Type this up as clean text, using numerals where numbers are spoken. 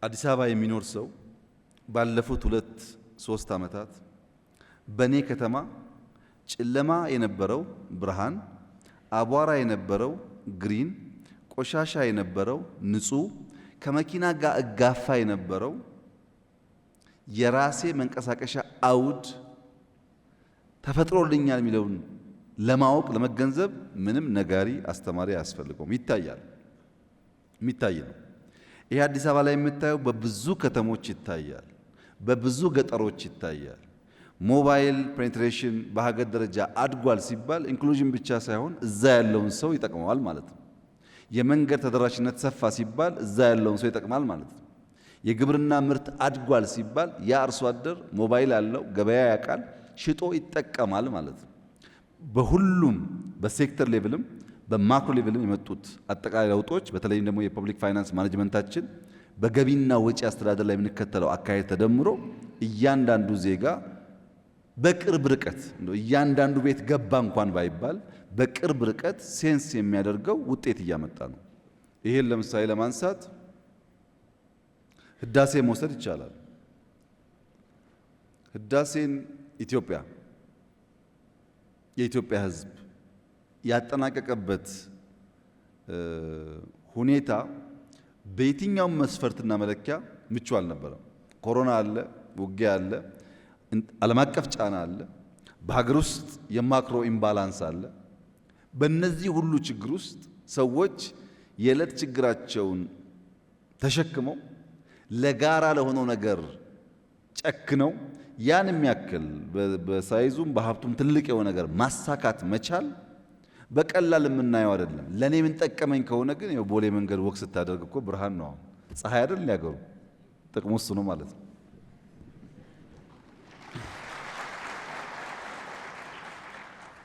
አዲስ አበባ የሚኖር ሰው ባለፉት 2-3 ዓመታት በኔ ከተማ ጨለማ የነበረው ብርሃን፣ አቧራ የነበረው ግሪን፣ ቆሻሻ የነበረው ንጹህ፣ ከመኪና ጋር እጋፋ የነበረው የራሴ መንቀሳቀሻ አውድ ተፈጥሮልኛል የሚለውን ለማወቅ ለመገንዘብ ምንም ነጋሪ አስተማሪ አያስፈልገውም። ይታያል፣ የሚታይ ነው። ይሄ አዲስ አበባ ላይ የምታየው በብዙ ከተሞች ይታያል፣ በብዙ ገጠሮች ይታያል። ሞባይል ፔኔትሬሽን በሀገር ደረጃ አድጓል ሲባል ኢንክሉዥን ብቻ ሳይሆን እዛ ያለውን ሰው ይጠቅመዋል ማለት ነው። የመንገድ ተደራሽነት ሰፋ ሲባል እዛ ያለውን ሰው ይጠቅማል ማለት ነው። የግብርና ምርት አድጓል ሲባል ያ አርሶ አደር ሞባይል አለው፣ ገበያ ያውቃል፣ ሽጦ ይጠቀማል ማለት ነው። በሁሉም በሴክተር ሌቭልም በማክሮ ሌቭልም የመጡት አጠቃላይ ለውጦች በተለይም ደግሞ የፐብሊክ ፋይናንስ ማኔጅመንታችን በገቢና ወጪ አስተዳደር ላይ የምንከተለው አካሄድ ተደምሮ እያንዳንዱ ዜጋ በቅርብ ርቀት እያንዳንዱ ቤት ገባ እንኳን ባይባል በቅርብ ርቀት ሴንስ የሚያደርገው ውጤት እያመጣ ነው። ይሄን ለምሳሌ ለማንሳት ህዳሴ መውሰድ ይቻላል። ህዳሴን የኢትዮጵያ ሕዝብ ያጠናቀቀበት ሁኔታ በየትኛውም መስፈርትና መለኪያ ምቹ አልነበረም። ኮሮና አለ፣ ውጊያ አለ፣ ዓለም አቀፍ ጫና አለ፣ በሀገር ውስጥ የማክሮ ኢምባላንስ አለ። በእነዚህ ሁሉ ችግር ውስጥ ሰዎች የዕለት ችግራቸውን ተሸክመው ለጋራ ለሆነው ነገር ጨክነው ያን የሚያክል በሳይዙም በሀብቱም ትልቅ የሆነ ነገር ማሳካት መቻል በቀላል የምናየው አይደለም። ለኔ ምን ጠቀመኝ ከሆነ ግን ቦሌ መንገድ ወክ ስታደርግ እኮ ብርሃን ነው። ፀሐይ አይደል ያገሩ ጥቅሙ እሱ ነው ማለት ነው።